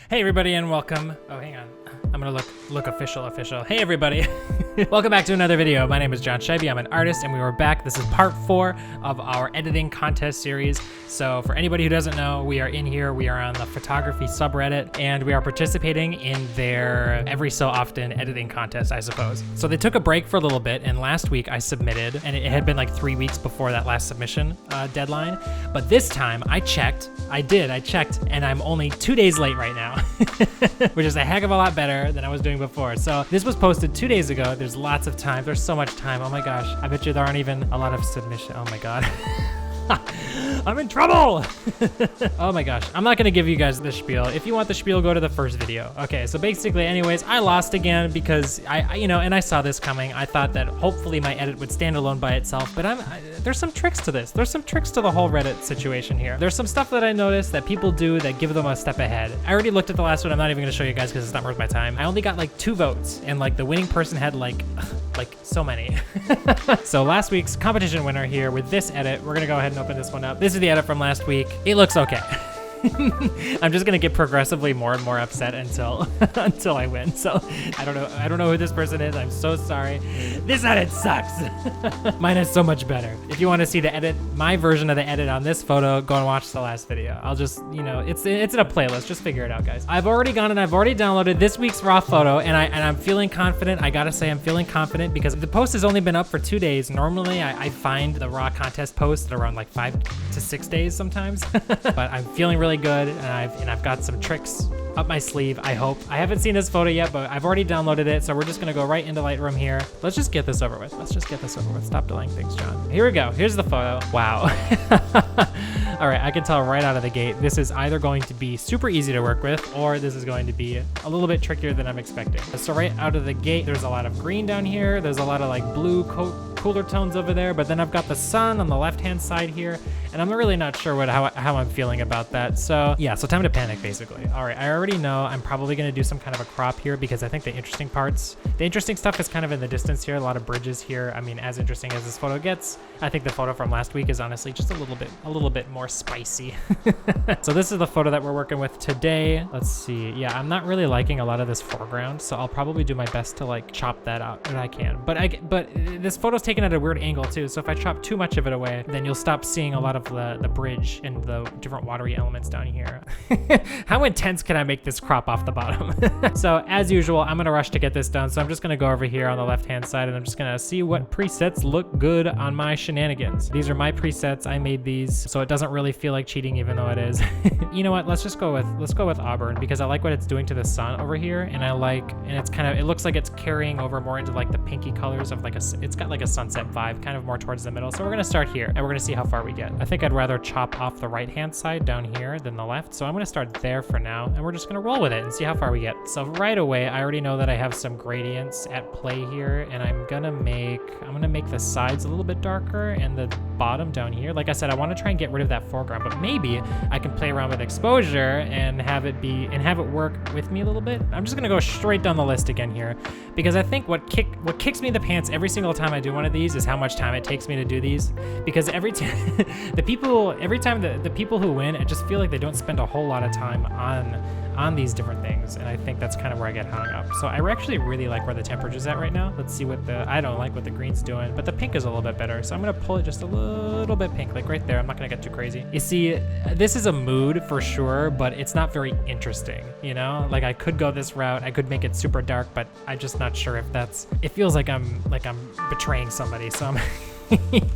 Hey everybody and welcome. Oh, hang on. I'm gonna look official. Hey everybody. Welcome back to another video. My name is John Scheibe. I'm an artist and we were back. This is part 4 of our editing contest series. So for anybody who doesn't know, we are in here. We are on the photography subreddit and we are participating in their every so often editing contest, I suppose. So they took a break for a little bit and last week I submitted, and it had been like 3 weeks before that last submission deadline. But this time I checked, and I'm only 2 days late right now, which is a heck of a lot better than I was doing before. So this was posted 2 days ago. There's lots of time. There's so much time. Oh my gosh. I bet you there aren't even a lot of submission. Oh my God. I'm in trouble. Oh my gosh. I'm not going to give you guys the spiel. If you want the spiel, go to the first video. Okay. So basically anyways, I lost again because and I saw this coming. I thought that hopefully my edit would stand alone by itself, but there's some tricks to this. There's some tricks to the whole Reddit situation here. There's some stuff that I noticed that people do that give them a step ahead. I already looked at the last one. I'm not even going to show you guys because it's not worth my time. I only got like 2 votes and like the winning person had like so many. So last week's competition winner here with this edit, we're gonna go ahead and open this one up. This is the edit from last week. It looks okay. I'm just gonna get progressively more and more upset until I win. So I don't know who this person is. I'm so sorry. This edit sucks. Mine is so much better. If you want to see the edit, my version of the edit on this photo, go and watch the last video. I'll just, it's in a playlist. Just figure it out, guys. I've already gone and I've already downloaded this week's raw photo, and I'm feeling confident. I gotta say I'm feeling confident because the post has only been up for 2 days. Normally I find the raw contest post at around like 5 to 6 days sometimes. But I'm feeling really good, and I've got some tricks up my sleeve, I hope. I haven't seen this photo yet, but I've already downloaded it, so we're just gonna go right into Lightroom here. Let's just get this over with. Stop delaying things, John. Here we go. Here's the photo. Wow. All right, I can tell right out of the gate, this is either going to be super easy to work with, or this is going to be a little bit trickier than I'm expecting. So right out of the gate, there's a lot of green down here. There's a lot of like blue cooler tones over there, but then I've got the sun on the left-hand side here, and I'm really not sure how I'm feeling about that. So yeah, so time to panic, basically. All right, I already know I'm probably gonna do some kind of a crop here because I think the interesting stuff is kind of in the distance here, a lot of bridges here. I mean, as interesting as this photo gets, I think the photo from last week is honestly just a little bit more spicy. So this is the photo that we're working with today. Let's see. Yeah, I'm not really liking a lot of this foreground, so I'll probably do my best to like chop that out if I can. But this photo's taken at a weird angle too, so if I chop too much of it away, then you'll stop seeing a lot of the bridge and the different watery elements down here. How intense can I make this crop off the bottom? So as usual, I'm gonna rush to get this done, so I'm just gonna go over here on the left-hand side and I'm just gonna see what presets look good on my shenanigans. These are my presets. I made these, so it doesn't really feel like cheating, even though it is. You know what? Let's go with Auburn because I like what it's doing to the sun over here, and it looks like it's carrying over more into like the pinky colors of it's got like a sunset vibe, kind of more towards the middle. So we're gonna start here and we're gonna see how far we get. I think I'd rather chop off the right-hand side down here than the left, so I'm gonna start there for now, and we're just gonna roll with it and see how far we get. So right away, I already know that I have some gradients at play here, and I'm gonna make the sides a little bit darker and the bottom down here. Like I said, I want to try and get rid of that foreground, but maybe I can play around with exposure and have it work with me a little bit. I'm just gonna go straight down the list again here because I think what kicks me in the pants every single time I do one of these is how much time it takes me to do these, because every time the people who win, I just feel like they don't spend a whole lot of time on these different things, and I think that's kind of where I get hung up. So I actually really like where the temperature's at right now. Let's see I don't like what the green's doing, but the pink is a little bit better. So I'm gonna pull it just a little bit pink, like right there. I'm not gonna get too crazy. You see, this is a mood for sure, but it's not very interesting, Like I could go this route, I could make it super dark, but I'm just not sure if it feels like I'm betraying somebody, so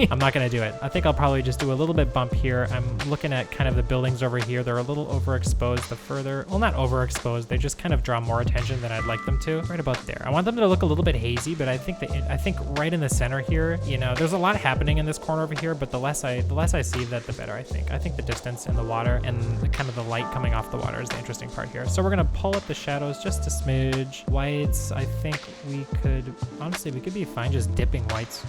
I'm not gonna do it. I think I'll probably just do a little bit bump here. I'm looking at kind of the buildings over here. They're a little overexposed. Not overexposed. They just kind of draw more attention than I'd like them to. Right about there. I want them to look a little bit hazy, but I think right in the center here, there's a lot happening in this corner over here, but the less I see that, the better, I think. I think the distance and the water and kind of the light coming off the water is the interesting part here. So we're gonna pull up the shadows just a smidge. Whites, I think we could be fine just dipping whites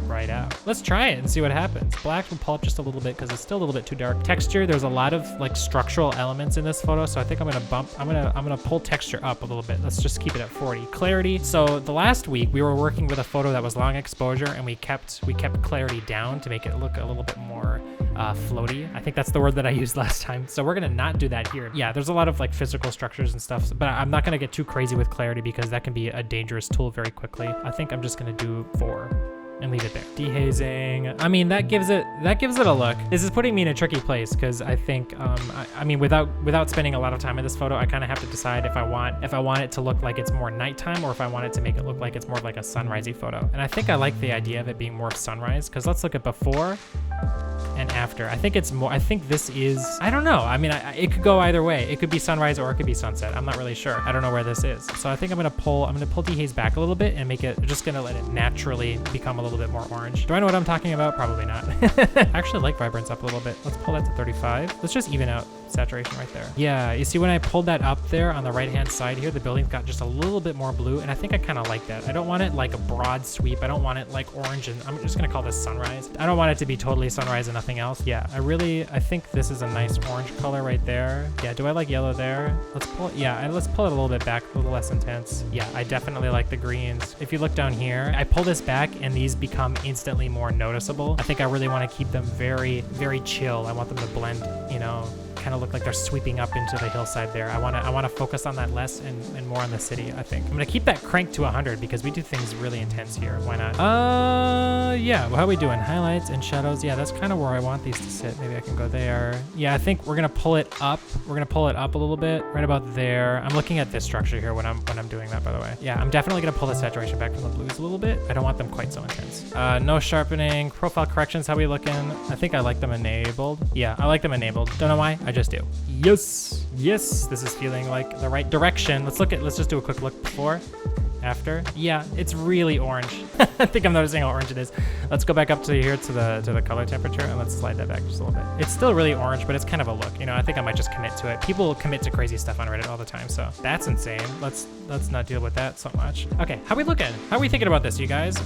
right out. Let's try it and see what happens. Black will pull up just a little bit because it's still a little bit too dark. Texture, there's a lot of like structural elements in this photo, so I think I'm gonna pull texture up a little bit. Let's just keep it at 40. Clarity, so the last week we were working with a photo that was long exposure and we kept clarity down to make it look a little bit more floaty. I think that's the word that I used last time. So we're gonna not do that here. Yeah, there's a lot of like physical structures and stuff, but I'm not gonna get too crazy with clarity because that can be a dangerous tool very quickly. I think I'm just gonna do 4 and leave it there. Dehazing. I mean, that gives it a look. This is putting me in a tricky place because I think, I mean, without spending a lot of time in this photo, I kind of have to decide if I want it to look like it's more nighttime or if I want it to make it look like it's more of like a sunrisey photo. And I think I like the idea of it being more of sunrise because let's look at before and after. I think this is, I don't know. I mean, it could go either way. It could be sunrise or it could be sunset. I'm not really sure. I don't know where this is. So I think I'm gonna pull dehaze back a little bit and make it, just gonna let it naturally become a little bit more orange. Do I know what I'm talking about? Probably not. I actually like vibrance up a little bit. Let's pull that to 35. Let's just even out saturation right there. Yeah, you see when I pulled that up there on the right-hand side here, the building's got just a little bit more blue, and I think I kind of like that. I don't want it like a broad sweep. I don't want it like orange, and I'm just gonna call this sunrise. I don't want it to be totally sunrise and nothing else. Yeah, I think this is a nice orange color right there. Yeah, do I like yellow there? Let's pull it, let's pull it a little bit back, a little less intense. Yeah, I definitely like the greens. If you look down here, I pull this back and these become instantly more noticeable. I think I really want to keep them very, very chill. I want them to blend, you know, kind of look like they're sweeping up into the hillside there. I want to focus on that less and more on the city, I think. I'm gonna keep that cranked to 100 because we do things really intense here. Why not? Yeah, well, how are we doing? Highlights and shadows. Yeah, that's kind of where I want these to sit. Maybe I can go there. Yeah, I think we're gonna pull it up. We're gonna pull it up a little bit, right about there. I'm looking at this structure here when I'm doing that, by the way. Yeah, I'm definitely gonna pull the saturation back from the blues a little bit. I don't want them quite so intense. No sharpening, profile corrections. How we looking? I think I like them enabled. Yeah, I like them enabled. Don't know why. I just do. Yes, this is feeling like the right direction. Let's just do a quick look before, after. Yeah, it's really orange. I think I'm noticing how orange it is. Let's go back up to here to the color temperature and let's slide that back just a little bit. It's still really orange, but it's kind of a look. You know, I think I might just commit to it. People commit to crazy stuff on Reddit all the time, so that's insane. Let's not deal with that so much. Okay, how we looking? How are we thinking about this, you guys?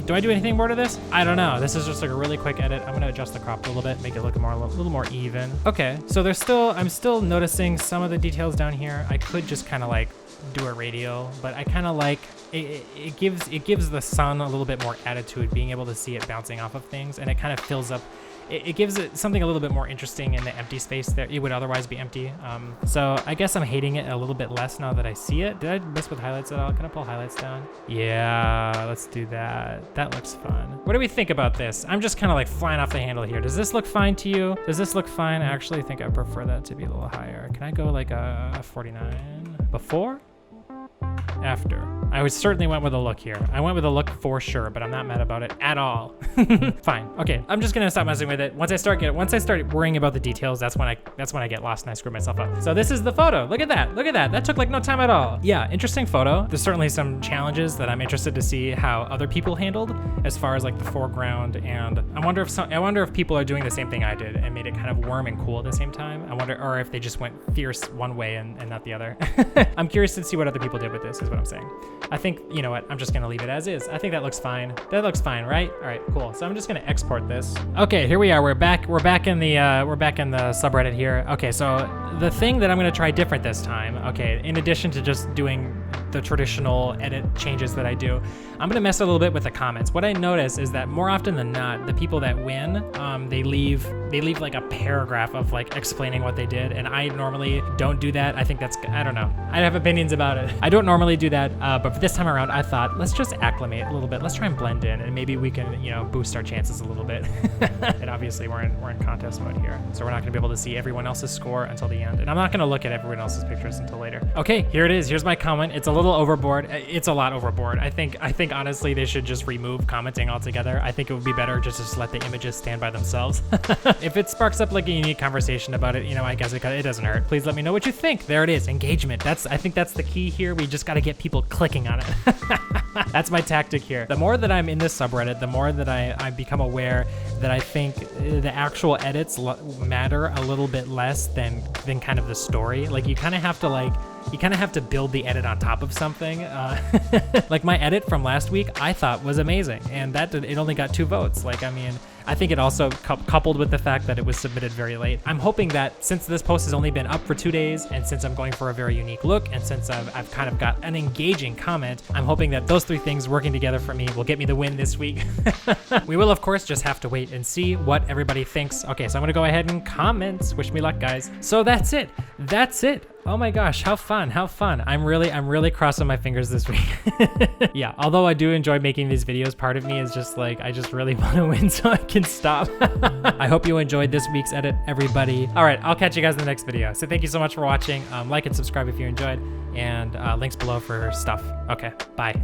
Do I do anything more to this? I don't know. This is just like a really quick edit. I'm gonna adjust the crop a little bit, make it look a little more even. Okay, so I'm still noticing some of the details down here. I could just kind of like do a radial, but I kind of like it gives the sun a little bit more attitude, being able to see it bouncing off of things, and it kind of fills up. It gives it something a little bit more interesting in the empty space there. It would otherwise be empty. So I guess I'm hating it a little bit less now that I see it. Did I mess with highlights at all? Can I pull highlights down? Yeah, let's do that. That looks fun. What do we think about this? I'm just kind of like flying off the handle here. Does this look fine to you? Does this look fine? I actually think I prefer that to be a little higher. Can I go like a 49? Before? After. I certainly went with a look here. I went with a look for sure, but I'm not mad about it at all. Fine. Okay, I'm just gonna stop messing with it. Once I start worrying about the details, that's when I get lost and I screw myself up. So this is the photo. Look at that. Look at that. That took like no time at all. Yeah, interesting photo. There's certainly some challenges that I'm interested to see how other people handled as far as like the foreground, and I wonder if people are doing the same thing I did and made it kind of warm and cool at the same time. I wonder, or if they just went fierce one way and not the other. I'm curious to see what other people did with this, is what I'm saying. I think, you know what, I'm just gonna leave it as is. I think that looks fine. That looks fine, right? All right, cool. So I'm just gonna export this. Okay, here we are. We're back in the subreddit here. Okay, so the thing that I'm gonna try different this time, okay, in addition to just doing the traditional edit changes that I do, I'm gonna mess a little bit with the comments. What I notice is that more often than not, the people that win, they leave like a paragraph of like explaining what they did, and I normally don't do that. I think that's, I don't know. I have opinions about it. I don't normally do that, but for this time around, I thought, let's just acclimate a little bit. Let's try and blend in, and maybe we can, you know, boost our chances a little bit. And obviously we're in contest mode here, so we're not gonna be able to see everyone else's score until the end, and I'm not gonna look at everyone else's pictures until later. Okay, here it is. Here's my comment. It's a little overboard. It's a lot overboard. I think honestly they should just remove commenting altogether. I think it would be better just to let the images stand by themselves. If it sparks up like a unique conversation about it, you know, I guess it doesn't hurt. Please let me know what you think. There it is, engagement. I think that's the key here. We just got to get people clicking on it. That's my tactic here. The more that I'm in this subreddit, the more that I become aware that I think the actual edits matter a little bit less than kind of the story. Like you kind of have to build the edit on top of something. Like my edit from last week, I thought was amazing, and it only got 2 votes. Like, I mean, I think it also coupled with the fact that it was submitted very late. I'm hoping that since this post has only been up for 2 days, and since I'm going for a very unique look, and since I've kind of got an engaging comment, I'm hoping that those 3 things working together for me will get me the win this week. We will, of course, just have to wait and see what everybody thinks. Okay, so I'm gonna go ahead and comment. Wish me luck, guys. So that's it. That's it. Oh my gosh, how fun, how fun. I'm really crossing my fingers this week. Yeah, although I do enjoy making these videos, part of me is just like, I just really want to win so I can stop. I hope you enjoyed this week's edit, everybody. All right, I'll catch you guys in the next video. So thank you so much for watching. Like and subscribe if you enjoyed, and links below for stuff. Okay, bye.